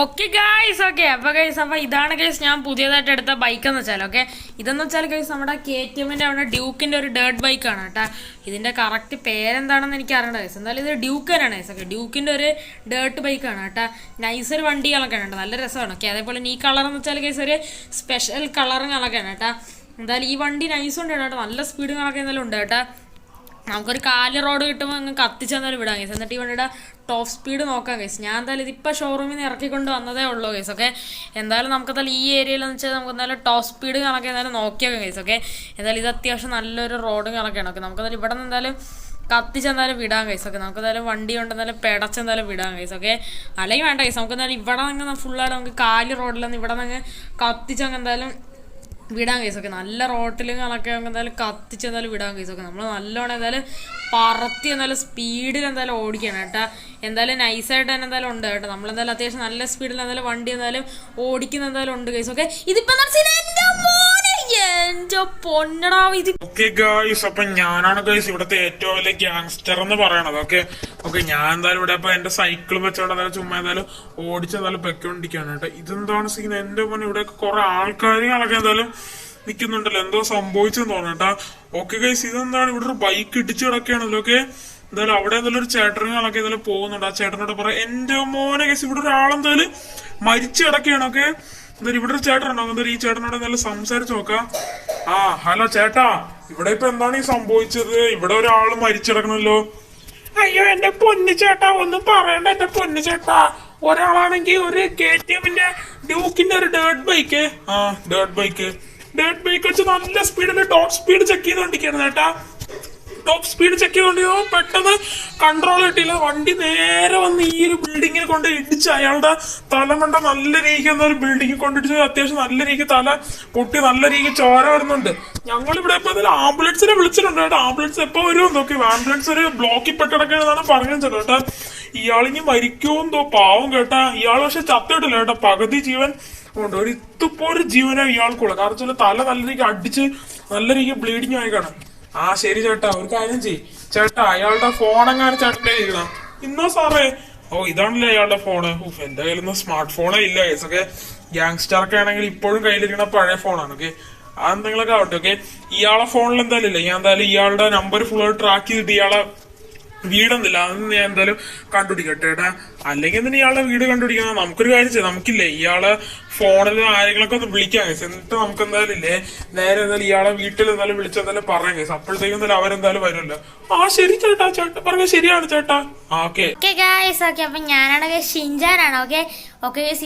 Okay guys അപ്പൊ ഇതാണ് guys ഞാൻ പുതിയതായിട്ട് എടുത്ത ബൈക്ക് എന്ന് വെച്ചാൽ ഇതെന്ന് വെച്ചാൽ ഗൈസ് നമ്മുടെ KTM അവിടെ ഡ്യൂക്കിന്റെ ഒരു ഡേർട്ട് ബൈക്കാണ് കേട്ടോ. ഇതിന്റെ കറക്റ്റ് പേരെന്താണെന്ന് എനിക്ക് അറിയണ്ട ഗൈസ്. എന്തായാലും ഇത് ഡ്യൂക്ക് തന്നെയാണ് ഗൈസ്. ഡ്യൂക്കിന്റെ ഒരു ഡേർട്ട് ബൈക്കാണ് കേട്ടോ. നൈസൊരു വണ്ടികളൊക്കെയാണ് കേട്ടോ, നല്ല രസമാണ്. അതേപോലെ ഈ കളർ എന്ന് വെച്ചാൽ ഗൈസ് ഒരു സ്പെഷ്യൽ കളറുകളൊക്കെയാണ് കേട്ടോ. എന്തായാലും ഈ വണ്ടി നൈസ് ഉണ്ട് കേട്ടോ, നല്ല സ്പീഡുകളൊക്കെ എന്തായാലും ഉണ്ട് കേട്ടോ. നമുക്കൊരു കാല് റോഡ് കിട്ടുമ്പോൾ അങ്ങ് കത്തിച്ചെന്നാലും വിടാം ഗൈസ്. എന്നിട്ട് ഈ വണ്ടിയുടെ ടോപ്പ് സ്പീഡ് നോക്കാം ഗൈസ്. ഞാൻ എന്തായാലും ഇതിപ്പോൾ ഷോറൂമിൽ നിന്ന് ഇറക്കിക്കൊണ്ട് വന്നതേ ഉള്ളൂ ഗൈസ്. എന്തായാലും നമുക്കെന്തായാലും ഈ ഏരിയയിലെന്ന് വെച്ചാൽ നമുക്ക് എന്തായാലും ടോപ്പ് സ്പീഡ് കണക്കെ എന്തായാലും നോക്കിയാൽ ഗൈസ്. എന്തായാലും ഇത് അത്യാവശ്യം നല്ലൊരു റോഡ് കണക്കാണ്. നമുക്കെന്തായാലും ഇവിടെ നിന്ന് എന്തായാലും കത്തിച്ചെന്തായാലും വിടാം ഗൈസ്. നമുക്കെന്തായാലും വണ്ടി കൊണ്ട് എന്തായാലും പെടച്ചെന്തായാലും വിടാം ഗൈസ്. അല്ലെങ്കിൽ വേണ്ട ഗൈസ്, നമുക്ക് എന്തായാലും ഇവിടെ നിന്ന് ഫുള്ളായിട്ട് നമുക്ക് കാല് റോഡിലൊന്നും ഇവിടെ നിന്ന് കത്തിച്ചങ്ങ് എന്തായാലും വിടാൻ കേസൊക്കെ. നല്ല റോട്ടിലുകളൊക്കെ നമുക്ക് എന്തായാലും കത്തിച്ച് എന്തായാലും വിടാൻ കേസൊക്കെ. നമ്മൾ നല്ലോണം എന്തായാലും പറത്തി എന്തായാലും സ്പീഡിൽ എന്തായാലും ഓടിക്കണം കേട്ടോ. എന്തായാലും നൈസായിട്ട് തന്നെ എന്തായാലും ഉണ്ട് കേട്ടോ. നമ്മളെന്തായാലും അത്യാവശ്യം നല്ല സ്പീഡിൽ എന്തായാലും വണ്ടി എന്തായാലും ഓടിക്കുന്ന എന്തായാലും ഉണ്ട് കേസൊക്കെ. ഇതിപ്പോ അപ്പൊ ഞാനാണ് ഗൈസ് ഇവിടുത്തെ ഏറ്റവും വലിയ ഗ്യാങ്സ്റ്റർ എന്ന് പറയണത്. ഓക്കെ ഞാൻ എന്തായാലും ഇവിടെ ഇപ്പൊ എന്റെ സൈക്കിൾ വെച്ചോണ്ട് എന്തായാലും ചുമ്മാ എന്തായാലും ഓടിച്ചെന്തായാലും പൊയ്ക്കൊണ്ടിരിക്കുകയാണ് കേട്ടോ. ഇതെന്താണ് സീൻ, എന്റെ മോനെ ഇവിടെ കുറെ ആൾക്കാരുകളൊക്കെ എന്തായാലും നിക്കുന്നുണ്ടല്ലോ, എന്തോ സംഭവിച്ചെന്ന് തോന്നട്ടാ. ഓക്കെ ഗൈസ്, ഇതെന്താണ് ഇവിടെ ഒരു ബൈക്ക് ഇടിച്ചു കിടക്കുകയാണല്ലോ. എന്തായാലും അവിടെ എന്തായാലും ഒരു ചേട്ടനുകളൊക്കെ എന്തായാലും പോകുന്നുണ്ട്. ആ ചേട്ടനോട് പറയാം, എന്റെ മോനെ ഗൈസ് ഇവിടെ ഒരാളെന്തായാലും മരിച്ചു കിടക്കുകയാണ്. എന്തായാലും ഇവിടെ ഒരു ചേട്ടൻ ഉണ്ടോ, എന്തായാലും ഈ ചേട്ടനോട് എന്തായാലും സംസാരിച്ചു നോക്കാം. ഹലോ ചേട്ടാ, ഇവിടെ ഇപ്പൊ എന്താണ് ഈ സംഭവിച്ചത്? ഇവിടെ ഒരാള് മരിച്ചിടക്കണല്ലോ. അയ്യോ എന്റെ പൊന്നു ചേട്ടാ, ഒന്നും പറയണ്ട എന്റെ പൊന്നു ചേട്ടാ. ഒരാളാണെങ്കിൽ ഒരു KTM-ന്റെ ഡ്യൂക്കിന്റെ ഒരു ഡേർട്ട് ബൈക്ക് വെച്ച് നല്ല സ്പീഡിൽ ടോപ്പ് സ്പീഡ് ചെക്ക് ചെയ്തോണ്ടിരിക്കുകയാണ് ചേട്ടാ. ടോപ്പ് സ്പീഡ് ചെക്ക് ചെയ്തോണ്ടിരിക്കുമ്പോ പെട്ടെന്ന് കൺട്രോൾ കിട്ടിയില്ല. വണ്ടി നേരെ വന്ന് ഈ ഒരു ബിൽഡിങ്ങിൽ കൊണ്ട് ഇടിച്ച് അയാളുടെ തല കൊണ്ട് നല്ല രീതിക്ക് എന്ന ഒരു ബിൽഡിങ്ങിൽ കൊണ്ടിടിച്ച് അത്യാവശ്യം നല്ല രീതിക്ക് തല പൊട്ടി നല്ല രീതിക്ക് ചോര വരുന്നുണ്ട്. ഞങ്ങളിവിടെ ഇപ്പൊ അതിൽ ആംബുലൻസിനെ വിളിച്ചിട്ടുണ്ട് കേട്ടോ. ആംബുലൻസ് എപ്പോ വരും നോക്കി. ആംബുലൻസ് ഒരു ബ്ലോക്കിൽ പെട്ടിടക്കാണെന്നാണ് പറഞ്ഞത് കേട്ടോ. ഇയാളിനി മരിക്കുമെന്തോ പാവം കേട്ടാ. ഇയാൾ പക്ഷെ ചത്തിട്ടില്ല കേട്ടോ, പകുതി ജീവൻ ഉണ്ട്. ഒരു ഇത്തിപ്പോ ഒരു ജീവനാണ് ഇയാൾക്കുള്ള. കാരണം വെച്ചാൽ തല നല്ല രീതിക്ക് അടിച്ച് നല്ല രീതിക്ക് ബ്ലീഡിങ് ആയി കാണാം. ശരി ചേട്ടാ, ഒരു കാര്യം ചെയ്യ് ചേട്ടാ, അയാളുടെ ഫോണെങ്ങാനും ചേട്ടൻ്റെ ഇരിക്കണം. ഇന്നോ സാറേ? ഇതാണല്ലേ അയാളുടെ ഫോണ്. എന്റെ കയ്യിലൊന്നും സ്മാർട്ട് ഫോണേ ഇല്ല കേസൊക്കെ. ഗ്യാങ്സ്റ്റർക്ക് ആണെങ്കിൽ ഇപ്പോഴും കയ്യിലിരിക്കണ പഴയ ഫോണാണ്. അതെന്തെങ്കിലൊക്കെ ആവട്ടെ. ഇയാളെ ഫോണിൽ എന്തായാലും ഇല്ല. ഞാൻ എന്തായാലും ഇയാളുടെ നമ്പർ ഫുള്ള് ട്രാക്ക് ചെയ്തിട്ട് ഇയാളെ വീടൊന്നുമില്ല, അതൊന്നും ഞാൻ എന്തായാലും കണ്ടുപിടിക്കട്ടെ ഏട്ടാ. അല്ലെങ്കിൽ എന്തിനാ ഇയാളുടെ വീട് കണ്ടുപിടിക്കണം? നമുക്കൊരു കാര്യം ചെയ്യാം, നമുക്കില്ലേ ഇയാളെ ഫോണിൽ ആരെങ്കിലൊക്കെ ഒന്ന് വിളിക്കാം കേസ്. എന്നിട്ട് നമുക്ക് എന്തായാലും ഇല്ലേ നേരെ എന്തായാലും ഇയാളെ വീട്ടിൽ എന്തായാലും വിളിച്ചെന്തായാലും പറയാം കേസ്. അപ്പോഴത്തേക്കും എന്തായാലും അവരെന്തായാലും വരുമല്ലോ. ശരി ചേട്ടാ, ചേട്ടാ പറഞ്ഞ ശരിയാണ് ചേട്ടാ. ഓക്കെ അപ്പൊ ഞാനാണ് ഷിൻജാനാണ്.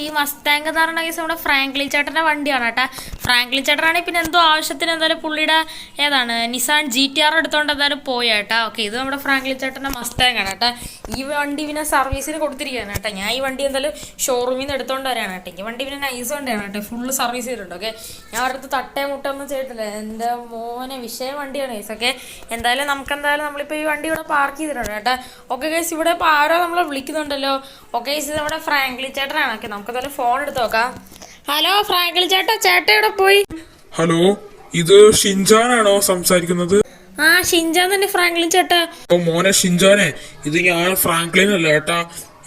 ഈ മസ്താങ്ക് എന്ന് പറഞ്ഞ കേസ് നമ്മുടെ ഫ്രാങ്ക്ലിൻ ചേട്ടന്റെ വണ്ടിയാണ് കേട്ടാ. ഫ്രാങ്ക്ലിൻ ചേട്ടനാണെങ്കിൽ പിന്നെ എന്തോ ആവശ്യത്തിന് എന്തായാലും പുള്ളിയുടെ ഏതാണ് നിസാൻ GTR എടുത്തോണ്ട് എന്തായാലും പോയേട്ടാ. ഇത് നമ്മുടെ ഫ്രാങ്ക്ലിൻ ചേട്ടന്റെ മസ്താങ്ക് ആണ് കേട്ടാ. ഈ വണ്ടി പിന്നെ സർവീസിന് കൊടുത്തിരിക്കുകയാണ് കേട്ടോ. ഞാൻ ഈ വണ്ടി എന്തായാലും ഷോറൂമിൽ നിന്ന് എടുത്തോണ്ട് വരാണ് കേട്ടോ. ഈ വണ്ടി പിന്നെ നൈസ് വണ്ടിയാണ് കേട്ടോ, ഫുള്ള് സർവീസ് ചെയ്തിട്ടുണ്ട്. ഞാൻ അവരുടെ തട്ടേ മുട്ടൊന്നും ചെയ്തിട്ടില്ല. എൻ്റെ മോനെ വിഷയം വണ്ടിയാണ് ഗൈസ്. എന്തായാലും നമുക്കെന്തായാലും നമ്മളിപ്പോൾ ഈ വണ്ടി ഇവിടെ പാർക്ക് ചെയ്തിട്ടുണ്ട് കേട്ടോ. ഗൈസ്, ഇവിടെ ഇപ്പോൾ ആരോ നമ്മളെ വിളിക്കുന്നുണ്ടല്ലോ. ഗൈസ്, ഇത് നമ്മുടെ ഫ്രാങ്ക്ലിൻ ചേട്ടനാണ്. നമുക്കെന്തായാലും ഫോൺ എടുത്ത് നോക്കാം. ഹലോ ഫ്രാങ്ക്ലിൻ ചേട്ടാ, ചേട്ടൻ ഇവിടെ പോയി? ഹലോ, ഇത് ഷിൻജാനാണോ സംസാരിക്കുന്നത്? ഷിൻജാൻ തന്നെ ഫ്രാങ്ക്ലിൻ ചേട്ടാ. മോനെ ഷിൻജാനെ, ഇത് ഞാൻ ഫ്രാങ്ക്ലിൻ അല്ല ഏട്ടാ.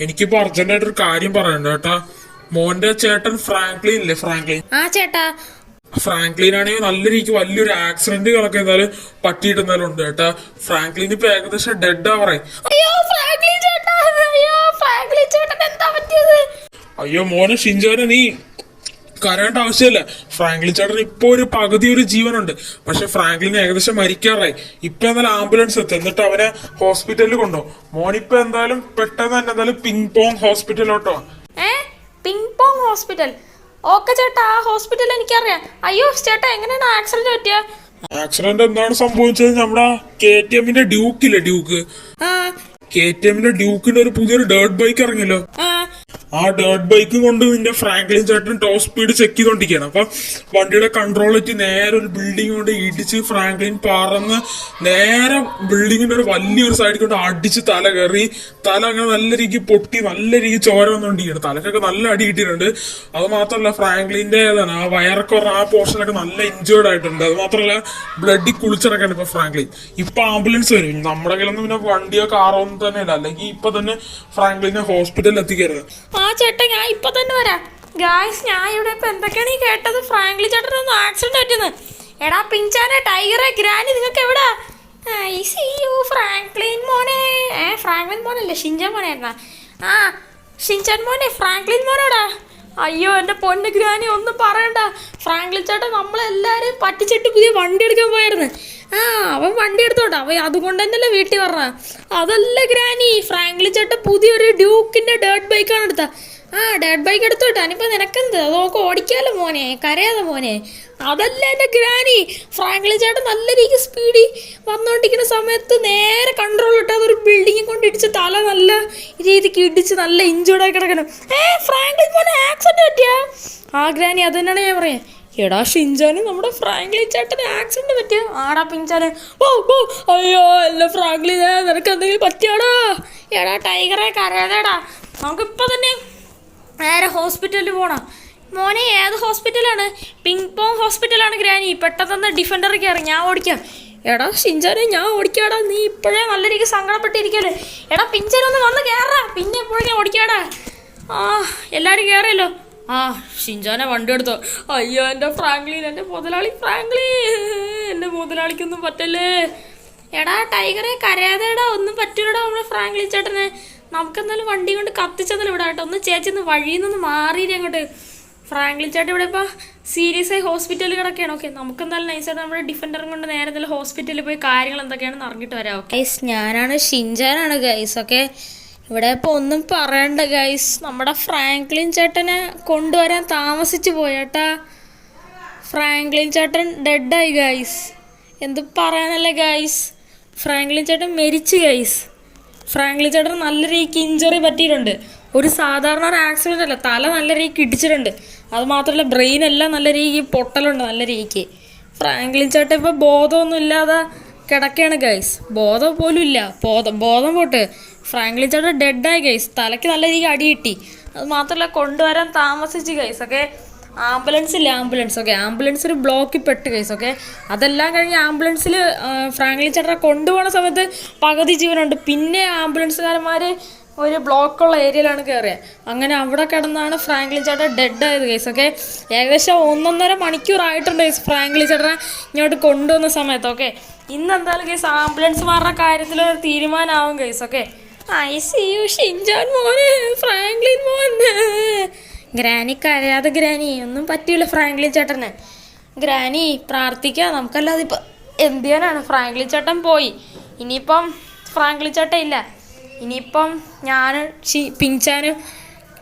എനിക്കിപ്പോ അർജന്റായിട്ടൊരു കാര്യം പറയണ്ട ഏട്ടാ. മോന്റെ ചേട്ടൻ ഫ്രാങ്ക്ലിൻ ഇല്ലേ, ഫ്രാങ്ക്ലിൻ? ചേട്ടാ, ഫ്രാങ്ക്ലിൻ ആണെങ്കിൽ നല്ല രീതിക്ക് വലിയൊരു ആക്സിഡന്റുകളൊക്കെ എന്തായാലും പറ്റിയിട്ട് എന്തായാലും ഉണ്ട് കേട്ടാ. ഫ്രാങ്ക്ലിൻ ഇപ്പൊ ഏകദേശം ഡെഡ് ആവറേ. അയ്യോ മോനെ ഷിൻജാനെ, നീ കരയേണ്ട ആവശ്യമില്ല. ഫ്രാങ്ക്ലിൻ ചേട്ടൻ ഇപ്പൊ ഒരു പകുതി ഒരു ജീവനുണ്ട്. പക്ഷെ ഫ്രാങ്ക്ലിൻ ഏകദേശം മരിക്കാറായി. ഇപ്പൊ എന്തായാലും ആംബുലൻസ് എത്തും, എന്നിട്ട് അവനെ ഹോസ്പിറ്റലിൽ കൊണ്ടുപോകും. മോനിപ്പോ എന്തായാലും പെട്ടെന്ന് തന്നെ എന്തായാലും പിങ് പോങ് ഹോസ്പിറ്റലിലോട്ടോ. Ping Pong hospital? ഓക്കെ ചേട്ടാ, ആ ഹോസ്പിറ്റൽ എനിക്കറിയാം. അയ്യോ ചേട്ടാ, എങ്ങനെയാണ് ആക്സിഡന്റ് പറ്റിയ? ആക്സിഡന്റ് എന്താണ് സംഭവിച്ചത്? നമ്മുടെ KTM-ന്റെ ഡ്യൂക്കില്ലേ, KTM-ന്റെ ഡ്യൂക്കിന്റെ ഒരു പുതിയൊരു ഡേർട്ട് ബൈക്ക് ഇറങ്ങിയല്ലോ. ആ ഡേർട്ട് ബൈക്ക് കൊണ്ട് നിന്റെ ഫ്രാങ്ക്ലിൻ ചേട്ടൻ ടോപ്പ് സ്പീഡ് ചെക്ക് ചെയ്തോണ്ടിരിക്കുകയാണ്. അപ്പൊ വണ്ടിയുടെ കൺട്രോൾ വെച്ച് നേരെ ഒരു ബിൽഡിംഗ് കൊണ്ട് ഇടിച്ച് ഫ്രാങ്ക്ലിൻ പറന്ന് നേരെ ബിൽഡിങ്ങിന്റെ ഒരു വലിയൊരു സൈഡിൽ കൊണ്ട് അടിച്ച് തല കയറി. തല അങ്ങനെ നല്ല രീതിക്ക് പൊട്ടി നല്ല രീതിക്ക് ചോര വന്നുകൊണ്ടിരിക്കുകയാണ്. തലക്കൊക്കെ നല്ല അടി കിട്ടിയിട്ടുണ്ട്. അത് മാത്രമല്ല ഫ്രാങ്ക്ലിന്റെ ഏതാണ് ആ വയറൊക്കെ ആ പോർഷനൊക്കെ നല്ല ഇഞ്ചേർഡ് ആയിട്ടുണ്ട്. അത് മാത്രമല്ല ബ്ലഡിൽ കുളിച്ചിറക്കാണ് ഇപ്പൊ ഫ്രാങ്ക്ലിൻ. ഇപ്പൊ ആംബുലൻസ് വരും. നമ്മുടെ കയ്യിലൊന്നും പിന്നെ വണ്ടിയോ കാറോ ഒന്നും തന്നെ ഇല്ല, അല്ലെങ്കിൽ ഇപ്പൊ തന്നെ ഫ്രാങ്ക്ലിനെ ഹോസ്പിറ്റലിൽ എത്തിക്കരുത്. ചേട്ടാ ഞാൻ ഇപ്പൊ തന്നെ വരാം. ഗായ്സ് ഞാൻ ഇവിടെ ഇപ്പൊ എന്തൊക്കെയാണ് ഈ കേട്ടത്? ഫ്രാങ്ക്ലിൻ ചേട്ടനൊന്നും ആക്സിഡന്റ് പറ്റുന്നു. എടാ പിഞ്ചാനെ, ടൈഗറെ, ഗ്രാനി, നിങ്ങൾക്ക് എവിടാ? ഫ്രാങ്ക്ലിൻ മോനെ. ഫ്രാങ്ക്ലിൻ മോനല്ലേ, ഷിൻചാൻ മോനായിരുന്നാ? ആ ഷിൻചാൻ മോനെ, ഫ്രാങ്ക്ലിൻ മോനോടാ. അയ്യോ എൻ്റെ പൊന്ന് ഗ്രാനി, ഒന്നും പറയണ്ട. ഫ്രാങ്ക്ലിൻ ചേട്ടൻ നമ്മളെല്ലാവരും പറ്റിച്ചിട്ട് പുതിയ വണ്ടി എടുക്കാൻ പോയായിരുന്നു. അവൻ വണ്ടി എടുത്തോട്ടെ, അവൻ അതുകൊണ്ട് തന്നെയല്ലേ വീട്ടിൽ പറഞ്ഞ. അതല്ല ഗ്രാനി, ഫ്രാങ്ക്ലിൻ ചേട്ടൻ പുതിയൊരു ഡ്യൂക്കിൻ്റെ ഡേർട്ട് ബൈക്കാണ് എടുത്ത. ഡേർട്ട് ബൈക്ക് എടുത്തോട്ടെ. അതിനിപ്പോൾ നിനക്കെന്ത്, അത് നോക്ക് ഓടിക്കാമല്ലോ മോനെ, കരയാതെ മോനെ. അതല്ല എൻ്റെ ഗ്രാനി, ഫ്രാങ്ക്ലിൻ ചേട്ടൻ നല്ല രീതിക്ക് സ്പീഡിൽ വന്നുകൊണ്ടിരിക്കുന്ന സമയത്ത് നേരെ കൺട്രോൾ ഇട്ട് അതൊരു ബിൽഡിങ്ങിൽ കൊണ്ട് ഇടിച്ച് തല നല്ല രീതിക്ക് ഇടിച്ച് നല്ല ഇഞ്ചോർഡായി കിടക്കണം. ഫ്രാങ്ക്ലിൻ മോനെ ആക്സിഡന്റ് പറ്റിയാ? ഗ്രാനി അത് തന്നെയാണ് ഞാൻ പറയാം. എടാ ഷിൻചാന്, നമ്മുടെ ഫ്രാങ്ക്ലിൻ ചേട്ടന് ആക്സിഡന്റ് പറ്റിയ? ആടാ പിഞ്ചാന്. അയ്യോ അല്ല ഫ്രാങ്ക്ലിൻ, നിനക്ക് എന്തെങ്കിലും പറ്റിയാടാ? എടാ ടൈഗറെ, കരയാതേടാ. നമുക്കിപ്പോൾ തന്നെ നേരെ ഹോസ്പിറ്റലിൽ പോകണം മോനെ. ഏത് ഹോസ്പിറ്റലാണ്? പിങ് പോങ് ഹോസ്പിറ്റലാണ് ഗ്രാനി. പെട്ടെന്ന് ഡിഫൻഡർ കയറി, ഞാൻ ഓടിക്കാം. എടാ ഷിൻചാനെ, ഞാൻ ഓടിക്കാടാ. നീ ഇപ്പോഴേ നല്ല രീതിക്ക് സങ്കടപ്പെട്ടിരിക്കല്ലേ. എടാ പിഞ്ചാനൊന്ന് വന്ന് കയറാ, പിന്നെ എപ്പോഴും ഞാൻ ഓടിക്കാടാ. എല്ലാവരും കയറിയല്ലോ. ഷിൻചാനെ വണ്ടി എടുത്തോ. അയ്യോ എൻ്റെ ഫ്രാങ്ക്ലിൻ, എൻ്റെ മുതലാളി ഫ്രാങ്ക്ലിൻ, എൻ്റെ മുതലാളിക്കൊന്നും പറ്റല്ലേ. എടാ ടൈഗറെ, കരയാതെടാ, ഒന്നും പറ്റൂലടാ നമ്മുടെ ഫ്രാങ്ക്ലിൻ ചേട്ടനെ. നമുക്കെന്തായാലും വണ്ടി കൊണ്ട് കത്തിച്ചെന്നാലും ഇവിടെ കേട്ടോ. ഒന്ന് ചേച്ചിന്ന് വഴിയിൽ നിന്ന് മാറിയില്ല അങ്ങോട്ട്. ഫ്രാങ്ക്ലിൻ ചേട്ടൻ ഇവിടെ ഇപ്പോൾ സീരിയസ് ആയി ഹോസ്പിറ്റലിൽ കിടക്കുകയാണ്. ഓക്കെ, നമുക്കെന്തായാലും നൈസായിട്ട് നമ്മുടെ ഡിഫൻഡറും കൊണ്ട് നേരെ എന്തായാലും ഹോസ്പിറ്റലിൽ പോയി കാര്യങ്ങൾ എന്തൊക്കെയാണെന്ന് അറിഞ്ഞിട്ട് വരാം. ഓക്കെ ഗൈസ്, ഞാനാണ് ഷിൻചാനാണ് ഗൈസ്. ഓക്കെ, ഇവിടെ ഇപ്പോൾ ഒന്നും പറയണ്ട ഗൈസ്, നമ്മുടെ ഫ്രാങ്ക്ലിൻ ചേട്ടനെ കൊണ്ടുവരാൻ താമസിച്ചു പോയേട്ടാ. ഫ്രാങ്ക്ലിൻ ചേട്ടൻ ഡെഡായി ഗൈസ്. എന്ത് പറയാനല്ലേ ഗൈസ്, ഫ്രാങ്ക്ലിൻ ചേട്ടൻ മരിച്ചു ഗൈസ്. ഫ്രാങ്ക്ലിൻ ചേട്ടൻ നല്ല രീതിക്ക് ഇഞ്ചറി പറ്റിയിട്ടുണ്ട്. ഒരു സാധാരണ ഒരു ആക്സിഡൻ്റ് അല്ല, തല നല്ല രീതിക്ക് ഇടിച്ചിട്ടുണ്ട്. അതുമാത്രമല്ല ബ്രെയിൻ എല്ലാം നല്ല രീതിക്ക് പൊട്ടലുണ്ട് നല്ല രീതിക്ക്. ഫ്രാങ്ക്ലിൻ ചേട്ടൻ ഇപ്പോൾ ബോധമൊന്നും ഇല്ലാതെ കിടക്കുകയാണ് ഗൈസ്. ബോധം പോലും ഇല്ല, ബോധം പോട്ട്. ഫ്രാങ്ക്ലിൻ ചേട്ടൻ ഡെഡായി ഗൈസ്. തലയ്ക്ക് നല്ല രീതിക്ക് അടി കിട്ടി. അത് മാത്രമല്ല കൊണ്ടുവരാൻ താമസിച്ച് ഗൈസ്. ഓക്കെ, ആംബുലൻസ് ഇല്ല, ആംബുലൻസ്. ഓക്കെ, ആംബുലൻസിൽ ബ്ലോക്കിൽ പെട്ട് ഗൈസ്. ഓക്കെ, അതെല്ലാം കഴിഞ്ഞ് ആംബുലൻസിൽ ഫ്രാങ്ക്ലിൻ ചേട്ടനെ കൊണ്ടുപോകുന്ന സമയത്ത് പകുതി ജീവനുണ്ട്. പിന്നെ ആംബുലൻസുകാരന്മാർ ഒരു ബ്ലോക്കുള്ള ഏരിയയിലാണ് കയറിയത്. അങ്ങനെ അവിടെ കിടന്നാണ് ഫ്രാങ്ക്ലിൻ ചേട്ടൻ ഡെഡായത് ഗൈസ്. ഓക്കെ, ഏകദേശം 1.5 മണിക്കൂറായിട്ടുണ്ട് ഗൈസ് ഫ്രാങ്ക്ലിൻ ചേട്ടനെ ഇങ്ങോട്ട് കൊണ്ടുവന്ന സമയത്ത്. ഓക്കെ, ഇന്ന് എന്തായാലും ഗൈസ് ആംബുലൻസുമാരുടെ കാര്യത്തിൽ ഒരു തീരുമാനമാവും ഗൈസ്. ഓക്കെ, ICU ഷിൻചാൻ മോനെ, ഫ്രാങ്ക്ലിൻ മോനെ. ഗ്രാനി കരയാതെ ഗ്രാനി, ഒന്നും പറ്റില്ല ഫ്രാങ്ക്ലിൻ ചേട്ടന്. ഗ്രാനി പ്രാർത്ഥിക്കാം, നമുക്കല്ലാതെ ഇപ്പം എന്ത് ചെയ്യാനാണ്. ഫ്രാങ്ക്ലിൻ ചേട്ടൻ പോയി, ഇനിയിപ്പം ഫ്രാങ്ക്ലിൻ ചേട്ടൻ ഇല്ല. ഇനിയിപ്പം ഞാനും പിഞ്ചാനും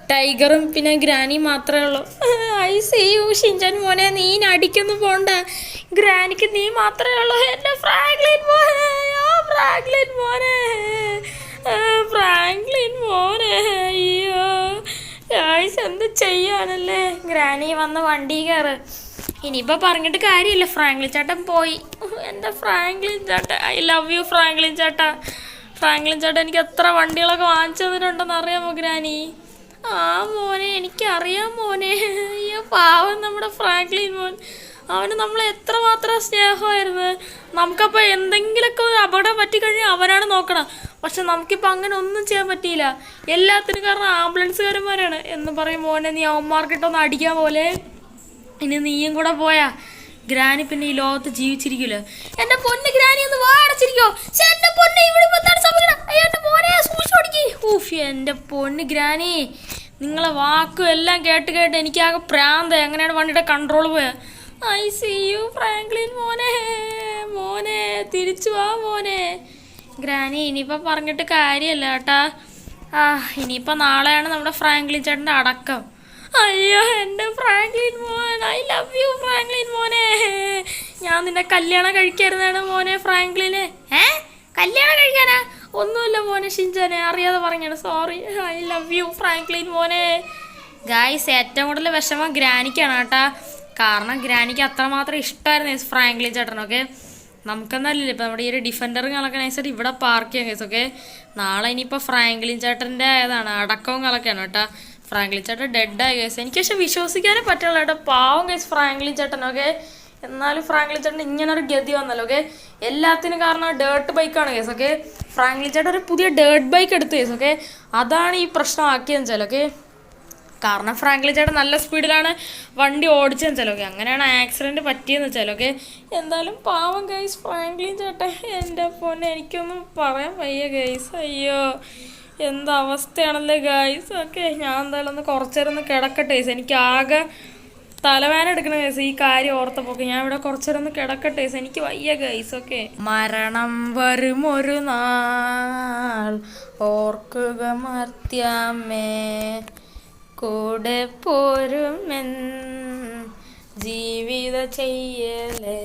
ടൈഗറും പിന്നെ ഗ്രാനിയും മാത്രമേ ഉള്ളൂ. ICU ഷിൻചാൻ മോനെ, നീ അടിക്കൊന്നും പോണ്ട. ഗ്രാനിക്ക് നീ മാത്രമേ ഉള്ളൂ. എൻ്റെ ഫ്രാങ്ക്ലിൻ മോനെ, ഫ്രാങ്ക്ലിൻ മോനെ, ഫ്രാങ്ക്ലിൻ മോനെ. അയ്യോ ഗായ്സ്, എന്ത് ചെയ്യാനല്ലേ. ഗ്രാനി വന്ന് വണ്ടി കയറ്. ഇനിയിപ്പോൾ പറഞ്ഞിട്ട് കാര്യമില്ല, ഫ്രാങ്ക്ലിൻ ചേട്ടൻ പോയി. എൻ്റെ ഫ്രാങ്ക്ലിൻ ചേട്ടൻ, ഐ ലവ് യു ഫ്രാങ്ക്ലിൻ ചേട്ടാ. ഫ്രാങ്ക്ലിൻ ചേട്ടൻ എനിക്ക് എത്ര വണ്ടികളൊക്കെ വാങ്ങിച്ചു തന്നിട്ടുണ്ടെന്ന് അറിയാമോ ഗ്രാനി? മോനെ, എനിക്കറിയാം മോനെ. അയ്യോ പാവം നമ്മുടെ ഫ്രാങ്ക്ലിൻ മോൻ. അവന് നമ്മളെ എത്രമാത്രം സ്നേഹമായിരുന്നു. നമുക്കപ്പോൾ എന്തെങ്കിലുമൊക്കെ ഒരു അപകടം പറ്റിക്കഴിഞ്ഞാൽ അവനാണ് നോക്കണം. പക്ഷെ നമുക്കിപ്പോൾ അങ്ങനെ ഒന്നും ചെയ്യാൻ പറ്റിയില്ല. എല്ലാത്തിനും കാരണം ആംബുലൻസുകാരന്മാരാണ് എന്ന് പറയും. മോനെ, നീ അവന്മാർക്കിട്ടൊന്ന് അടിക്കാൻ പോലെ. ഇനി നീയും കൂടെ പോയാ ഗ്രാനി പിന്നെ ഈ ലോകത്ത് ജീവിച്ചിരിക്കില്ല. എൻ്റെ പൊന്ന് ഗ്രാനി ഒന്ന് വാടച്ചിരിക്കോ. എൻ്റെ പൊന്ന് ഇവിടെ എൻ്റെ പൊന്ന് ഗ്രാനി, നിങ്ങളെ വാക്കും എല്ലാം കേട്ട് എനിക്കാകെ പ്രാന്ത. എങ്ങനെയാണ് വണ്ടിയുടെ കൺട്രോൾ പോയാ. ICU ഫ്രാങ്ക്ലിൻ മോനെ, മോനെ തിരിച്ചു വാ മോനെ. ഗ്രാനി ഇനിയിപ്പോൾ പറഞ്ഞിട്ട് കാര്യമല്ല കേട്ടാ. ഇനിയിപ്പോൾ നാളെയാണ് നമ്മുടെ ഫ്രാങ്ക്ലിൻ ചേട്ടൻ്റെ അടക്കം. അയ്യോ എൻ്റെ ഫ്രാങ്ക്ലിൻ മോൻ, ഐ ലവ് യു ഫ്രാങ്ക്ലിൻ മോനെ. ഞാൻ നിന്നെ കല്യാണം കഴിക്കായിരുന്നാണ് മോനെ ഫ്രാങ്ക്ലിനെ. കല്യാണം കഴിക്കാനാ? ഒന്നുമില്ല മോനെ ഷിൻചാനെ, അറിയാതെ പറഞ്ഞാണ്, sorry. I love you Franklin മോനെ. ഗായ്സ്, ഏറ്റവും കൂടുതൽ വിഷമം ഗ്രാനിക്കാണ് കേട്ടാ. കാരണം ഗ്രാനിക്ക് അത്രമാത്രം ഇഷ്ടമായിരുന്നു ഫ്രാങ്ക്ലിൻ ചേട്ടനൊക്കെ. നമുക്കെന്നല്ല ഇപ്പം നമ്മുടെ ഈ ഒരു ഡിഫൻഡറും കളൊക്കെ നൈസായിട്ട് ഇവിടെ പാർക്ക് ചെയ്യാം കേസ്. ഓക്കെ, നാളെ ഇനിയിപ്പോൾ ഫ്രാങ്ക്ലിൻ ചേട്ടൻ്റെ ഏതാണ് അടക്കവും കളൊക്കെയാണ് കേട്ടോ. ഫ്രാങ്ക്ലിൻ ചേട്ടൻ ഡെഡായി കേസ്. എനിക്ക് പക്ഷെ വിശ്വസിക്കാനേ പറ്റുള്ളൂ കേട്ടോ. പാവം കേസ് ഫ്രാങ്ക്ലിൻ ചേട്ടനൊക്കെ. എന്നാലും ഫ്രാങ്ക്ലിൻ ചേട്ടൻ ഇങ്ങനൊരു ഗതി വന്നല്ലോ. ഓക്കെ, എല്ലാത്തിനും കാരണം ഡേർട്ട് ബൈക്കാണ് കേസ്. ഓക്കെ, ഫ്രാങ്ക്ലിൻ ചേട്ടൻ ഒരു പുതിയ ഡേർട്ട് ബൈക്ക് എടുത്തു കേസ്. ഓക്കെ, അതാണ് ഈ പ്രശ്നമാക്കിയെന്ന് വെച്ചാൽ. ഓക്കെ, കാരണം ഫ്രാങ്ക്ലിൻ ചേട്ടൻ നല്ല സ്പീഡിലാണ് വണ്ടി ഓടിച്ചതെന്ന് വെച്ചാൽ ഓക്കെ, അങ്ങനെയാണ് ആക്സിഡൻറ്റ് പറ്റിയെന്ന് വെച്ചാൽ ഓക്കെ. എന്തായാലും പാവം ഗൈസ് ഫ്രാങ്ക്ലിൻ ചേട്ടൻ, എൻ്റെ പൊന്നെ എനിക്കൊന്നും പറയാൻ വയ്യ ഗൈസ്. അയ്യോ എന്താ അവസ്ഥയാണല്ലേ ഗൈസ്. ഓക്കെ ഞാൻ എന്തായാലും ഒന്ന് കുറച്ചു നേരം ഒന്ന് കിടക്കട്ടെ ഗൈസ്, എനിക്ക് ആകെ തലവേദന എടുക്കണ ഗൈസ് ഈ കാര്യം ഓർത്തപ്പോക്കെ. ഞാൻ ഇവിടെ കുറച്ചു നേരം ഒന്ന് കിടക്കട്ടെ ഗൈസ്, എനിക്ക് വയ്യ ഗൈസ്. ഓക്കെ മരണം വരുമൊരു നാൾ ഓർക്കുക മർത്യാമേ, കൂടെ പോരുമെൻ ജീവിത ചെയ്യലേ,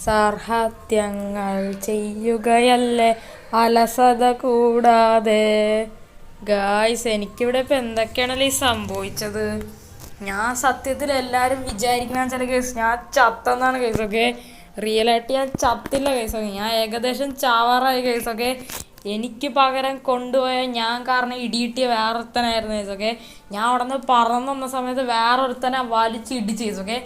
സാർഹത്യങ്ങൾ ചെയ്യുകയല്ലേ അലസത കൂടാതെ. ഗായ്സ് എനിക്കിവിടെ ഇപ്പം എന്തൊക്കെയാണല്ലോ ഈ സംഭവിച്ചത്. ഞാൻ സത്യത്തിൽ എല്ലാവരും വിചാരിക്കുന്ന ചില കേസ് ഞാൻ ചത്തെന്നാണ് കേസൊക്കെ. റിയലായിട്ട് ഞാൻ ചത്തില്ല കേസൊക്കെ, ഞാൻ ഏകദേശം ചാവാറായ കേസൊക്കെ. എനിക്ക് പകരം കൊണ്ടുപോയ ഞാൻ കാരണം ഇടിയിട്ടിയ വേറൊരുത്തനായിരുന്നു കേസൊക്കെ. ഞാൻ അവിടെ നിന്ന് പറന്നു വന്ന സമയത്ത് വേറൊരുത്തനെ വലിച്ച് ഇടിച്ച് കേസൊക്കെ.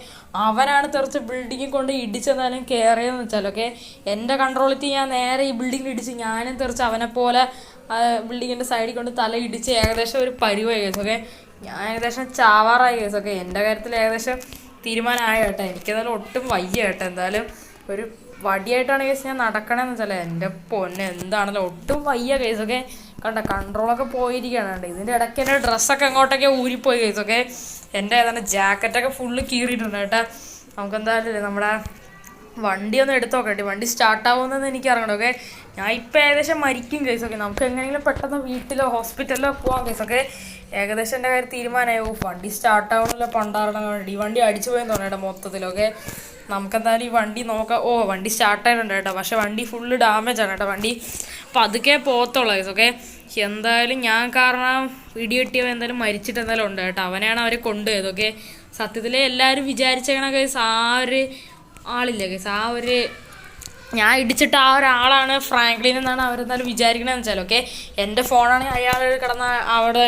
അവനാണ് തെറിച്ച് ബിൽഡിങ്ങിൽ കൊണ്ട് ഇടിച്ചെന്നാലും കയറിയെന്ന് വെച്ചാലൊക്കെ. എൻ്റെ കൺട്രോളിറ്റി ഞാൻ നേരെ ഈ ബിൽഡിങ്ങിൽ ഇടിച്ച് ഞാനും തെറിച്ച് അവനെ പോലെ ബിൽഡിങ്ങിൻ്റെ സൈഡിൽ കൊണ്ട് തല ഇടിച്ച് ഏകദേശം ഒരു പരിവായി കേസൊക്കെ. ഞാൻ ഏകദേശം ചാവാറായ കേസൊക്കെ. എൻ്റെ കാര്യത്തിൽ ഏകദേശം തീരുമാനമായ കേട്ടോ. എനിക്കെന്തായാലും ഒട്ടും വയ്യ കേട്ടോ. എന്തായാലും ഒരു വടിയായിട്ടാണ് കേസ് ഞാൻ നടക്കണമെന്ന് വെച്ചാൽ എൻ്റെ പൊന്നെ എന്താണല്ലോ ഒട്ടും വയ്യ കേസൊക്കെ. കണ്ട കൺട്രോളൊക്കെ പോയിരിക്കുകയാണ് കേട്ടോ. ഇതിൻ്റെ ഇടയ്ക്ക് എൻ്റെ ഡ്രസ്സൊക്കെ അങ്ങോട്ടൊക്കെ ഊരിപ്പോയി കേസൊക്കെ. എൻ്റെ ഏതാണ്ട് ജാക്കറ്റൊക്കെ ഫുള്ള് കീറിയിട്ടുണ്ട് കേട്ടോ. നമുക്കെന്തായാലും നമ്മുടെ വണ്ടി ഒന്ന് എടുത്ത് നോക്കട്ടെ, വണ്ടി സ്റ്റാർട്ടാവുമെന്ന് എനിക്ക് അറിയണം. ഓക്കെ ഞാൻ ഇപ്പം ഏകദേശം മരിക്കും കേസൊക്കെ. നമുക്ക് എങ്ങനെയെങ്കിലും പെട്ടെന്ന് വീട്ടിലോ ഹോസ്പിറ്റലിലോ പോകാം കേസൊക്കെ. ഏകദേശം എൻ്റെ കാര്യം തീരുമാനമായി. വണ്ടി സ്റ്റാർട്ടാവണമല്ലോ പണ്ടാറണം വേണ്ടി. ഈ വണ്ടി അടിച്ചു പോയെന്ന് തോന്നേട്ടോ മൊത്തത്തിലൊക്കെ. നമുക്കെന്തായാലും ഈ വണ്ടി നോക്കാം. വണ്ടി സ്റ്റാർട്ടായിട്ടുണ്ട് കേട്ടോ, പക്ഷെ വണ്ടി ഫുള്ള് ഡാമേജ് ആണ് കേട്ടോ. വണ്ടി പതുക്കെ പോകത്തുള്ളൂ കേസൊക്കെ. എന്തായാലും ഞാൻ കാരണം ഇടിയെട്ടിയവ എന്തായാലും മരിച്ചിട്ട് എന്തായാലും ഉണ്ട് കേട്ടോ. അവനെയാണ് അവരെ കൊണ്ടുപോയതൊക്കെ. സത്യത്തിൽ എല്ലാവരും വിചാരിച്ചേക്കണ കേസ് ആ ഒരു ആളില്ല കേസ്, ആ ഒരു ഞാൻ ഇടിച്ചിട്ട് ആ ഒരാളാണ് ഫ്രാങ്ക്ലിൻ എന്നാണ് അവരെന്തായാലും വിചാരിക്കണമെന്ന് വെച്ചാൽ ഓക്കെ. എൻ്റെ ഫോണാണെങ്കിൽ അയാൾ കിടന്ന് അവിടെ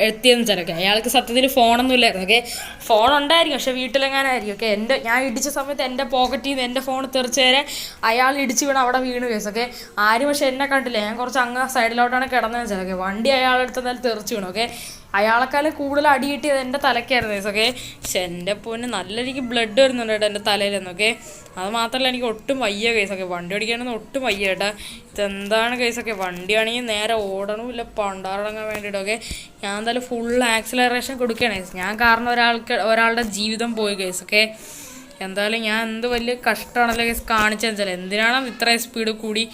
എത്തിയെന്ന് വെച്ചാൽ ഓക്കെ. അയാൾക്ക് സത്യത്തിൽ ഫോണൊന്നും ഇല്ലായിരുന്നു ഓക്കെ. ഫോൺ ഉണ്ടായിരിക്കും പക്ഷെ വീട്ടിലെങ്ങാനായിരിക്കും ഓക്കെ. ഞാൻ ഇടിച്ച സമയത്ത് എൻ്റെ പോക്കറ്റിൽ നിന്ന് എൻ്റെ ഫോൺ തെറിച്ച് വരെ അയാൾ ഇടിച്ച് വീണ് അവിടെ വീണ് കേസൊക്കെ. ആരും പക്ഷെ എന്നെ കണ്ടില്ല, ഞാൻ കുറച്ച് അങ്ങ് സൈഡിലോട്ടാണ് കിടന്നതെന്ന് വെച്ചാൽ ഓക്കെ. വണ്ടി അയാളെടുത്ത് എന്തായാലും തെറിച്ച് വീണു ഓക്കെ. അയാളെക്കാളും കൂടുതൽ അടി കിട്ടിയത് എൻ്റെ തലയ്ക്കായിരുന്നു കേസൊക്കെ. പക്ഷെ എൻ്റെ പൊന്ന് നല്ല രീതിക്ക് ബ്ലഡ് വരുന്നുണ്ട് കേട്ടോ എൻ്റെ തലയിലെന്നൊക്കെ. അത് മാത്രമല്ല എനിക്ക് ഒട്ടും വയ്യ കേസൊക്കെ, വണ്ടി ഓടിക്കാനൊന്നും ഒട്ടും വയ്യ കേട്ടോ. ഇതെന്താണ് കേസൊക്കെ, വണ്ടിയാണെങ്കിൽ നേരെ ഓടണമില്ല പണ്ടാറടങ്ങാൻ വേണ്ടിയിട്ടൊക്കെ. ഞാൻ എന്തായാലും ഫുൾ ആക്സിലറേഷൻ കൊടുക്കുകയാണ് കേസ്. ഞാൻ കാരണം ഒരാളുടെ ജീവിതം പോയി കേസൊക്കെ. എന്തായാലും ഞാൻ എന്ത് വലിയ കഷ്ടമാണല്ലോ കേസ് കാണിച്ചതെന്ന് വെച്ചാൽ. എന്തിനാണ് ഇത്രയും സ്പീഡ് കൂടി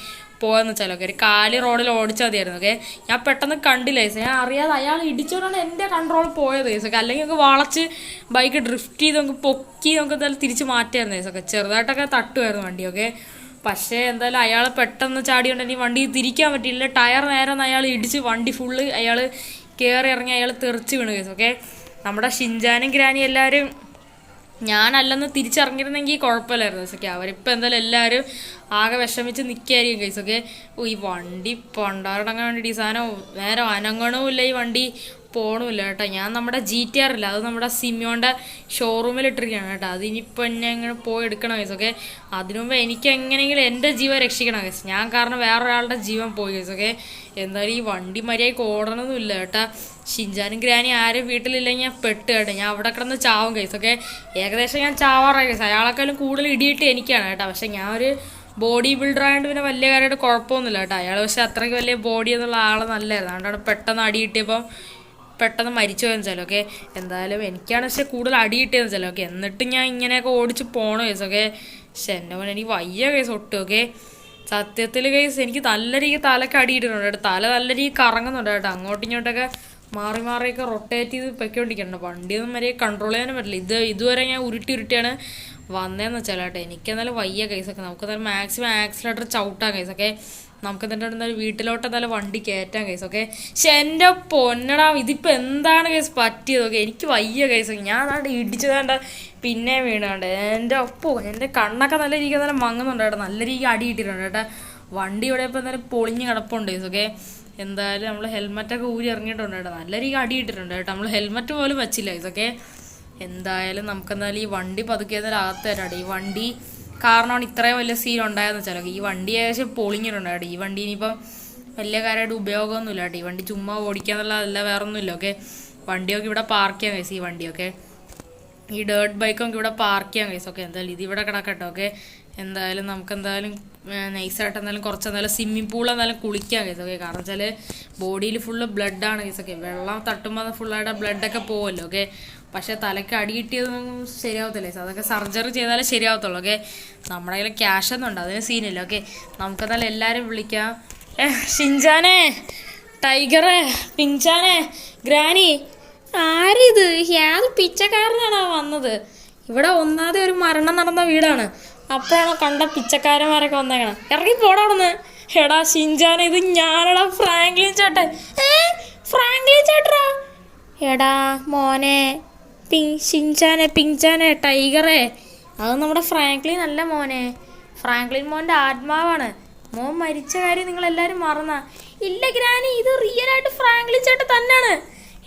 പോകാന്ന് വെച്ചാലൊക്കെ. ഒരു കാലി റോഡിൽ ഓടിച്ചാൽ മതിയായിരുന്നു ഓക്കെ. ഞാൻ പെട്ടെന്ന് കണ്ടില്ല കേസ്, ഞാൻ അറിയാതെ അയാൾ ഇടിച്ചോണ്ടാണ് എൻ്റെ കൺട്രോൾ പോയത് കേസൊക്കെ. അല്ലെങ്കിൽ നമുക്ക് വളച്ച് ബൈക്ക് ഡ്രിഫ്റ്റ് ചെയ്ത് നമുക്ക് പൊക്കി നമുക്ക് എന്തായാലും തിരിച്ച് മാറ്റിയായിരുന്നു കേസൊക്കെ. ചെറുതായിട്ടൊക്കെ തട്ടുമായിരുന്നു വണ്ടിയൊക്കെ. പക്ഷേ എന്തായാലും അയാൾ പെട്ടെന്ന് ചാടിയോണ്ട് എനിക്ക് വണ്ടി തിരിക്കാൻ പറ്റിയില്ല. ടയർ നേരെ അയാൾ ഇടിച്ച് വണ്ടി ഫുള്ള് അയാൾ കയറി ഇറങ്ങി അയാൾ തെറിച്ച് വീണ് കേസൊക്കെ. നമ്മുടെ ഷിൻജാനും ഗ്രാനി എല്ലാവരും ഞാനല്ലെന്ന് തിരിച്ചറിഞ്ഞിരുന്നെങ്കിൽ കുഴപ്പമില്ലായിരുന്നു കേസൊക്കെ. അവരിപ്പോൾ എന്തായാലും എല്ലാവരും ആകെ വിഷമിച്ച് നിൽക്കുകയായിരിക്കും കേസൊക്കെ. ഈ വണ്ടി പണ്ടാറടങ്ങാൻ വേണ്ടിയിട്ട് ഈ സാധനം നേരെ അനങ്ങണവുമില്ല, ഈ വണ്ടി പോകണമില്ല കേട്ടോ. ഞാൻ നമ്മുടെ GTR ഇല്ല, അത് നമ്മുടെ സിമിയോൻ്റെ ഷോറൂമിൽ ഇട്ടിരിക്കുകയാണ് കേട്ടോ. അതിനിപ്പോൾ എന്നെ അങ്ങനെ പോയി എടുക്കണം കേസൊക്കെ. അതിനു മുമ്പ് എനിക്ക് എങ്ങനെയെങ്കിലും എൻ്റെ ജീവൻ രക്ഷിക്കണം കേസ്. ഞാൻ കാരണം വേറൊരാളുടെ ജീവൻ പോയി കേസൊക്കെ. എന്തായാലും ഈ വണ്ടി മര്യാദയ്ക്ക് ഓടണമെന്നില്ല കേട്ടോ. ഷിൻജാനും ഗ്രാനി ആരും വീട്ടിലില്ലെങ്കിൽ ഞാൻ പെട്ട് കേട്ടോ. ഞാൻ അവിടെ കിടന്ന് ചാവും കേസൊക്കെ. ഏകദേശം ഞാൻ ചാവാറായ കേസ്. അയാളെക്കാളും കൂടുതൽ ഇടിയിട്ട് എനിക്കാണ് കേട്ടോ. പക്ഷെ ഞാൻ ഒരു ബോഡി ബിൽഡർ ആയതുകൊണ്ട് പിന്നെ വലിയ കാര്യമായിട്ട് കുഴപ്പമൊന്നുമില്ല കേട്ടോ. അയാൾ പക്ഷെ അത്രയ്ക്ക് വലിയ ബോഡി എന്നുള്ള ആൾ നല്ലതായിരുന്നു. അതുകൊണ്ടാണ് പെട്ടെന്ന് അടി കിട്ടിയപ്പോൾ പെട്ടെന്ന് മരിച്ചു പോയെന്ന് വെച്ചാൽ ഓക്കെ. എന്തായാലും എനിക്കാണ് പക്ഷെ കൂടുതൽ അടി കിട്ടിയെന്ന് വെച്ചാൽ ഓക്കെ. എന്നിട്ട് ഞാൻ ഇങ്ങനെയൊക്കെ ഓടിച്ച് പോകണ കേസൊക്കെ. പക്ഷെ എൻ്റെ പോലെ എനിക്ക് വയ്യ കേസ് ഒട്ടും ഓക്കെ. സത്യത്തിൽ കേസ് എനിക്ക് നല്ല രീതിക്ക് തലക്ക് അടിയിട്ടിട്ടുണ്ട് കേട്ടോ. തല നല്ല രീതിക്ക് കറങ്ങുന്നുണ്ട് കേട്ടോ. അങ്ങോട്ടും ഇങ്ങോട്ടൊക്കെ മാറി മാറിയൊക്കെ റൊട്ടേറ്റ് ചെയ്ത് പൊയ്ക്കൊണ്ടിരിക്കണം. വണ്ടിയൊന്നും വരെ കൺട്രോൾ ചെയ്യാനും പറ്റില്ല. ഇതുവരെ ഞാൻ ഉരുട്ടിയാണ് വന്നതെന്ന് വെച്ചാൽ കേട്ടോ. എനിക്കെന്നാലും വയ്യ കേസൊക്കെ. നമുക്ക് എന്തായാലും മാക്സിമം ആക്സിലേറ്റർ ചവിട്ടാം കേസൊക്കെ. നമുക്ക് എന്തായാലും വീട്ടിലോട്ട് എന്തായാലും വണ്ടി കയറ്റാം കേസൊക്കെ. പക്ഷെ എൻ്റെ പൊന്നടാ ഇതിപ്പോൾ എന്താണ് കേസ് പറ്റിയതൊക്കെ. എനിക്ക് വയ്യ കേസൊക്കെ. ഞാൻ അതാണ്ട് ഇടിച്ചതാണ്ട് പിന്നെ വീണാണ്ട് എൻ്റെ കണ്ണൊക്കെ നല്ല രീതിക്ക് എന്തായാലും മങ്ങുന്നുണ്ട് കേട്ടോ. നല്ല രീതിക്ക് അടി കിട്ടിയിട്ടുണ്ട് കേട്ടോ. വണ്ടി ഇവിടെ ഇപ്പോൾ എന്തായാലും പൊളിഞ്ഞ് കിടപ്പുണ്ട് കേസൊക്കെ. എന്തായാലും നമ്മൾ ഹെൽമെറ്റൊക്കെ ഊരി ഇറങ്ങിയിട്ടുണ്ട് കേട്ടോ. നല്ല രീതിക്ക് അടി കിട്ടിയിട്ടുണ്ട് കേട്ടോ. നമ്മൾ ഹെൽമെറ്റ് പോലും വെച്ചില്ല കേസൊക്കെ. എന്തായാലും നമുക്കെന്തായാലും ഈ വണ്ടി പതുക്കെ അകത്ത് തരാട്ടെ. ഈ വണ്ടി കാരണമാണ് ഇത്രയും വലിയ സീൻ ഉണ്ടായെന്ന് വെച്ചാൽ. ഈ വണ്ടി ഏകദേശം പൊളിഞ്ഞിട്ടുണ്ട് കേട്ടോ. ഈ വണ്ടി ഇനിയിപ്പം വലിയ കാര്യമായിട്ട് ഉപയോഗമൊന്നുമില്ല കേട്ടോ. ഈ വണ്ടി ചുമ്മാ ഓടിക്കാന്നുള്ളതല്ല, വേറെ ഒന്നുമില്ല ഓക്കെ. വണ്ടിയൊക്കെ ഇവിടെ പാർക്ക് ചെയ്യാം ഗൈസ്. ഈ വണ്ടിയൊക്കെ ഈ ഡേർട്ട് ബൈക്കൊക്കെ ഇവിടെ പാർക്ക് ചെയ്യാം ഗൈസ്. ഓക്കെ എന്തായാലും ഇതിവിടെ കിടക്കട്ടെ. ഓക്കെ എന്തായാലും നമുക്ക് എന്തായാലും നൈസായിട്ട് എന്തായാലും കുറച്ച് എന്തായാലും സ്വിമ്മിങ് പൂൾ എന്തായാലും കുളിക്കാം ഗൈസ്. ഓക്കെ കാരണം വെച്ചാൽ ബോഡിയിൽ ഫുള്ള് ബ്ലഡാണ് ഗൈസ്. ഓക്കെ വെള്ളം തട്ടുമ്പോൾ ഫുള്ളായിട്ട് ബ്ലഡൊക്കെ പോകുമല്ലോ. ഓക്കെ പക്ഷേ തലയ്ക്ക് അടി കിട്ടിയതൊന്നും ശരിയാവത്തില്ല ഗൈസ്. അതൊക്കെ സർജറി ചെയ്താലേ ശരിയാവത്തുള്ളൂ. ഓക്കെ നമ്മുടെ കയ്യിൽ ക്യാഷ് ഒന്നും ഉണ്ട്, അതിന് സീനില്ല. ഓക്കെ നമുക്കെന്തായാലും എല്ലാവരും വിളിക്കാം. ഷിൻചാനെ, ടൈഗറെ, പിഞ്ചാനെ, ഗ്രാനി, ആരിത്? ഏത് പിച്ചക്കാരനാണോ വന്നത്? ഇവിടെ ഒന്നാതെ ഒരു മരണം നടന്ന വീടാണ്, അപ്പോഴാണോ കണ്ട പിച്ചക്കാരന്മാരൊക്കെ വന്നേക്കണം. ഇറങ്ങി പോടാവുന്ന. എടാ ഷിൻചാനെ, ഇത് ഞാനടാ ഫ്രാങ്ക്ലിൻ ചേട്ടൻ. ഫ്രാങ്ക്ലിൻ ചേട്ടറാ? എടാ മോനെ ഷിൻചാനെ, പിഞ്ചാനെ, ടൈഗറെ, അത് നമ്മുടെ ഫ്രാങ്ക്ലിൻ അല്ല മോനെ. ഫ്രാങ്ക്ലിൻ മോൻ്റെ ആത്മാവാണ്. മോൻ മരിച്ച കാര്യം നിങ്ങളെല്ലാവരും മറന്നാ? ഇല്ല ഗ്രാനി, ഇത് റിയലായിട്ട് ഫ്രാങ്ക്ലിൻ ചേട്ടൻ തന്നെയാണ്.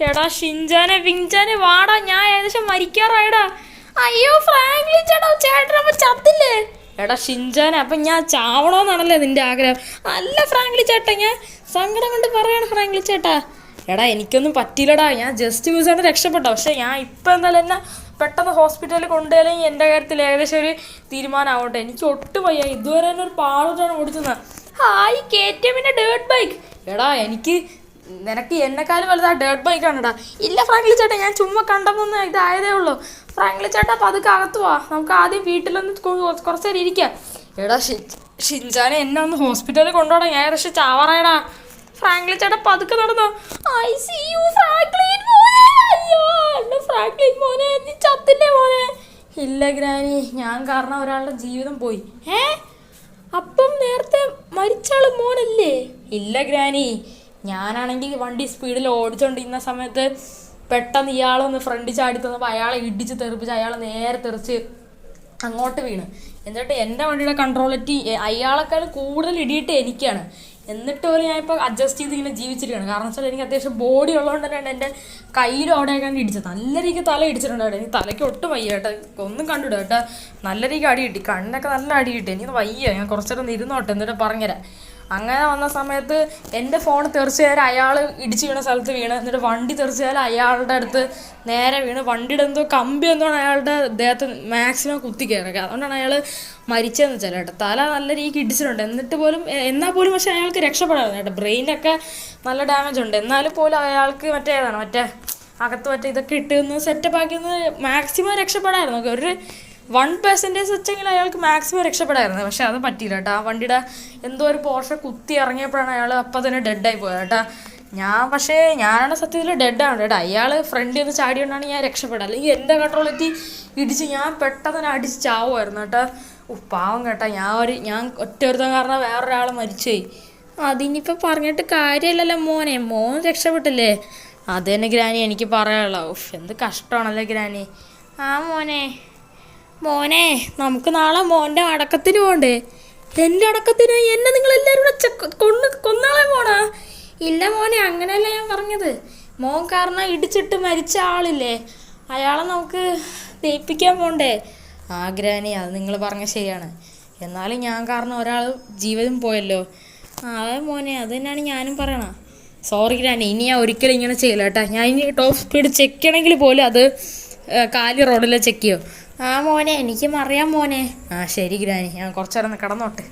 എടാ ഷിൻചാനെ, പിഞ്ചാനെ, വാടാ, ഞാൻ ഏകദേശം മരിക്കാറായടാ. അയ്യോ ഫ്രാങ്ക്ലിൻ ചേട്ടാ, ചേട്ടനപ്പൊ ചത്തില്ലേ? എടാ ഷിൻചാനെ, അപ്പം ഞാൻ ചാവണോന്നാണല്ലേ നിന്റെ ആഗ്രഹം? അല്ല ഫ്രാങ്ക്ലിൻ ചേട്ടാ, ഞാൻ സങ്കടം കൊണ്ട് പറയാണ് ഫ്രാങ്ക്ലിൻ ചേട്ടാ. എടാ എനിക്കൊന്നും പറ്റിയില്ലടാ, ഞാൻ ജസ്റ്റ് യൂസായിട്ട് രക്ഷപ്പെട്ട. പക്ഷെ ഞാൻ ഇപ്പം എന്തായാലും എന്നെ പെട്ടെന്ന് ഹോസ്പിറ്റലിൽ കൊണ്ടുപോയാലും എൻ്റെ കാര്യത്തിൽ ഏകദേശം ഒരു തീരുമാനമാവട്ടെ. എനിക്ക് ഒട്ടും വയ്യ, ഇതുവരെ തന്നെ ഒരു പാടോട്ടാണ് ഓടിച്ചത്. Hi KTM dirt bike. എടാ നിനക്ക് എന്നെക്കാളും വലുതാ ഡേർട്ട് ബൈക്കാണെടാ. ഇല്ല ഫ്രാങ്ക്ലിൻ ചേട്ടാ, ഞാൻ ചുമ്മാ കണ്ടപ്പോൾ ഇതായതേ ഉള്ളൂ. ഫ്രാങ്ക്ലിൻ ചേട്ടാ അപ്പം അതൊക്കെ അകത്ത് പോവാ, നമുക്ക് ആദ്യം വീട്ടിലൊന്ന് കുറച്ച് നേരം ഇരിക്കാം. എടാ ഷിൻചാനെ, എന്നെ ഒന്ന് ഹോസ്പിറ്റലിൽ കൊണ്ടുപോടാ, ഞാൻ ഏകദേശം ചാവാറായടാ. ഫ്രാങ്ക്ലിൻ ചേട്ടാ പതുക്കെ നടന്നോ. ഐ സി യു ഫ്രാങ്ക്ലിൻ മോനെ. അയ്യോ ഫ്രാങ്ക്ലിൻ മോനെ, നീ ചത്തിൻ്റെ മോനെ. ഇല്ല ഗ്രാനി, ഞാൻ കാരണം ഒരാളുടെ ജീവിതം പോയി. അപ്പം നേരത്തെ മരിച്ചാൾ മോനല്ലേ? ഇല്ല ഗ്രാനി, ഞാനാണെങ്കിൽ വണ്ടി സ്പീഡിൽ ഓടിച്ചോണ്ടിരുന്ന സമയത്ത് പെട്ടെന്ന് ഇയാളൊന്ന് ഫ്രണ്ടിൽ ചാടി തന്നപ്പോൾ അയാളെ ഇടിച്ച് തെറിപ്പിച്ച് അയാൾ നേരെ തെറിച്ച് അങ്ങോട്ട് വീണ്. എന്നിട്ട് എൻ്റെ വണ്ടിയുടെ കൺട്രോളിറ്റി അയാളെക്കാളും കൂടുതൽ ഇടിയിട്ട് എനിക്കാണ്. എന്നിട്ട് പോലും ഞാനിപ്പോൾ അഡ്ജസ്റ്റ് ചെയ്ത് ഇങ്ങനെ ജീവിച്ചിരിക്കുകയാണ്. കാരണം വെച്ചാൽ എനിക്ക് അത്യാവശ്യം ബോഡി ഉള്ളതുകൊണ്ട് തന്നെയാണ് എൻ്റെ കയ്യിലും അവിടെയൊക്കെയാണ് ഇടിച്ചത്. നല്ല രീതിക്ക് തല ഇടിച്ചിട്ടുണ്ട് കേട്ടോ. എനിക്ക് തലയ്ക്ക് ഒട്ടും വയ്യ കേട്ടോ, ഒന്നും കണ്ടിടുക കേട്ടോ. നല്ല രീതിക്ക് അടി കിട്ടി, കണ്ണൊക്കെ നല്ല അടി കിട്ടി. എനിക്ക് വയ്യ, ഞാൻ കുറച്ചേരം ഇരുന്നോട്ടെ എന്നിട്ട് പറഞ്ഞുതരാം. അങ്ങനെ വന്ന സമയത്ത് എൻ്റെ ഫോൺ തെറിച്ചുകയറി അയാൾ ഇടിച്ച് വീണ സ്ഥലത്ത് വീണ്. എന്നിട്ട് വണ്ടി തെറിച്ചുകയറി അയാളുടെ അടുത്ത് നേരെ വീണ്. വണ്ടിയുടെ എന്തോ കമ്പി എന്തോണ് അയാളുടെ ദേഹത്ത് മാക്സിമം കുത്തി കയറൊക്കെ. അതുകൊണ്ടാണ് അയാൾ മരിച്ചതെന്ന് വെച്ചാൽ കേട്ടോ. തല നല്ല രീതിക്ക് ഇടിച്ചിട്ടുണ്ട്. എന്നാൽ പോലും പക്ഷേ അയാൾക്ക് രക്ഷപ്പെടാമായിരുന്നു കേട്ടോ. ബ്രെയിനൊക്കെ നല്ല ഡാമേജ് ഉണ്ട്. എന്നാലും പോലും അയാൾക്ക് മറ്റേ അകത്ത് ഇതൊക്കെ ഇട്ട് ഒന്ന് സെറ്റപ്പ് ആക്കി ഒന്ന് മാക്സിമം രക്ഷപ്പെടായിരുന്നു. ഒരു 1% വെച്ചെങ്കിൽ അയാൾക്ക് മാക്സിമം രക്ഷപ്പെടായിരുന്നു. പക്ഷെ അത് പറ്റിയില്ല കേട്ടോ. ആ വണ്ടിയുടെ എന്തോ ഒരു പോർഷൻ കുത്തി ഇറങ്ങിയപ്പോഴാണ് അയാൾ അപ്പം തന്നെ ഡെഡായി പോയത് കേട്ടോ. ഞാനാണ് സത്യത്തിൽ ഡെഡാണ് കേട്ടോ. അയാൾ ഫ്രണ്ടിൽ നിന്ന് ചാടിയോണ്ടാണ് ഞാൻ രക്ഷപ്പെടുക. അല്ലെങ്കിൽ എൻ്റെ കൺട്രോളിറ്റി ഇടിച്ച് ഞാൻ പെട്ടെന്ന് തന്നെ അടിച്ച് ചാവുമായിരുന്നു കേട്ടോ. പാവം കേട്ടോ, ഞാൻ ഒറ്റ ഒരുത്തം കാരണം വേറൊരാൾ മരിച്ചുപോയി. അതിനിപ്പോൾ പറഞ്ഞിട്ട് കാര്യമില്ലല്ലോ മോനെ, മോൻ രക്ഷപ്പെട്ടില്ലേ? അത് തന്നെ ഗ്രാനി എനിക്ക് പറയാനുള്ള. എന്ത് കഷ്ടമാണല്ലേ ഗ്രാനി. ആ മോനെ നമുക്ക് നാളെ മോൻ്റെ അടക്കത്തിന് പോകണ്ടേ? എൻ്റെ അടക്കത്തിന് എന്നെ നിങ്ങളെല്ലാവരും കൂടെ കൊന്നാളെ പോണാ? ഇല്ല മോനെ, അങ്ങനെയല്ല ഞാൻ പറഞ്ഞത്. മോൻ കാരണം ഇടിച്ചിട്ട് മരിച്ച ആളില്ലേ, അയാളെ നമുക്ക് ദയിപ്പിക്കാൻ പോണ്ടേ? ആ ഗ്രാനി, അത് നിങ്ങൾ പറഞ്ഞ ശരിയാണ്. എന്നാലും ഞാൻ കാരണം ഒരാൾ ജീവിതം പോയല്ലോ. അതെ മോനെ, അത് തന്നെയാണ് ഞാനും പറയണ. സോറി ഗ്രാനി, ഇനി ഞാൻ ഒരിക്കലും ഇങ്ങനെ ചെയ്യില്ല കേട്ടോ. ഞാൻ ഇനി ടോപ്പ് സ്പീഡ് ചെക്ക് ചെയ്യണമെങ്കിൽ പോലും അത് കാലി റോഡിൽ ചെക്ക് ചെയ്യോ. ആ മോനെ, എനിക്കും അറിയാം മോനെ. ആ ശരി ഗ്രാനി, ഞാൻ കുറച്ചേരം കിടന്നോട്ടെ.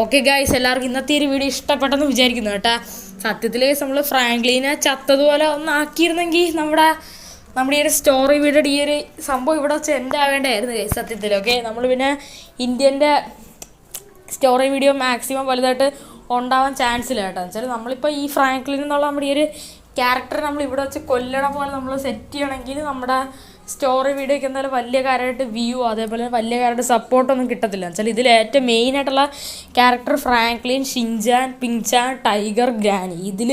ഓക്കെ ഗായ്സ്, എല്ലാവർക്കും ഇന്നത്തെ ഒരു വീഡിയോ ഇഷ്ടപ്പെട്ടെന്ന് വിചാരിക്കുന്നു കേട്ടോ. സത്യത്തിൽ നമ്മൾ ഫ്രാങ്ക്ലിനെ ചത്തതുപോലെ ഒന്നാക്കിയിരുന്നെങ്കിൽ നമ്മുടെ ഈ ഒരു സ്റ്റോറി വീഡിയോയുടെ ഈ ഒരു സംഭവം ഇവിടെ വെച്ച് എൻ്റെ ആവേണ്ടായിരുന്നു ഗൈസ് സത്യത്തിൽ. ഓക്കെ, നമ്മൾ പിന്നെ ഇന്ത്യൻ്റെ സ്റ്റോറി വീഡിയോ മാക്സിമം വലുതായിട്ട് ഉണ്ടാവാൻ ചാൻസ് ഇല്ല കേട്ടോ. വെച്ചാൽ നമ്മളിപ്പോൾ ഈ ഫ്രാങ്ക്ലിൻ എന്നുള്ള നമ്മുടെ ഈ ഒരു ക്യാരക്ടർ നമ്മൾ ഇവിടെ വെച്ച് കൊല്ലണ പോലെ നമ്മൾ സെറ്റ് ചെയ്യണമെങ്കിൽ നമ്മുടെ സ്റ്റോറി വീഡിയോയ്ക്ക് എന്തായാലും വലിയ കാര്യമായിട്ട് വ്യൂ അതേപോലെ വലിയ കാര്യമായിട്ട് സപ്പോർട്ടൊന്നും കിട്ടത്തില്ല. വെച്ചാൽ ഇതിൽ ഏറ്റവും മെയിനായിട്ടുള്ള character Franklin, Shinchan, Pingchan, Tiger, Granny. ഇതിൽ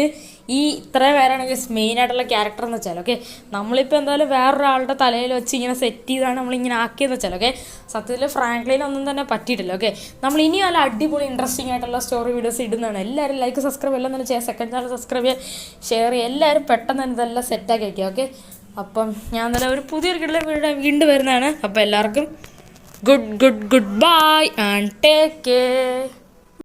ഇത്ര പേരാണ് മെയിനായിട്ടുള്ള ക്യാരക്ടർ എന്ന് വെച്ചാൽ. ഓക്കെ, നമ്മളിപ്പോൾ എന്തായാലും വേറൊരാളുടെ തലയിൽ വെച്ച് ഇങ്ങനെ സെറ്റ് ചെയ്താണ് നമ്മളിങ്ങനെ ആക്കിയെന്ന് വെച്ചാൽ. ഓക്കെ, സത്യത്തിൽ ഫ്രാങ്ക്ലിനൊന്നും തന്നെ പറ്റിയിട്ടില്ല. ഓക്കെ, നമ്മൾ ഇനി നല്ല അടിപൊളി ഇൻട്രസ്റ്റിംഗ് ആയിട്ടുള്ള സ്റ്റോറി വീഡിയോസ് ഇടുന്നതാണ്. എല്ലാവരും ലൈക്ക്, സബ്സ്ക്രൈബ് എല്ലാം തന്നെ ചെയ്യുക. സെക്കൻഡ് ചാനൽ സബ്സ്ക്രൈബ് ചെയ്യുക, ഷെയർ ചെയ്യുക. എല്ലാവരും പെട്ടെന്ന് തന്നെ ഇതെല്ലാം സെറ്റാക്കി വയ്ക്കുക. ഓക്കെ, അപ്പം ഞാൻ നല്ല ഒരു പുതിയൊരു വീഡിയോ വീണ്ടും വരുന്നതാണ്. അപ്പോൾ എല്ലാവർക്കും good bye and take care.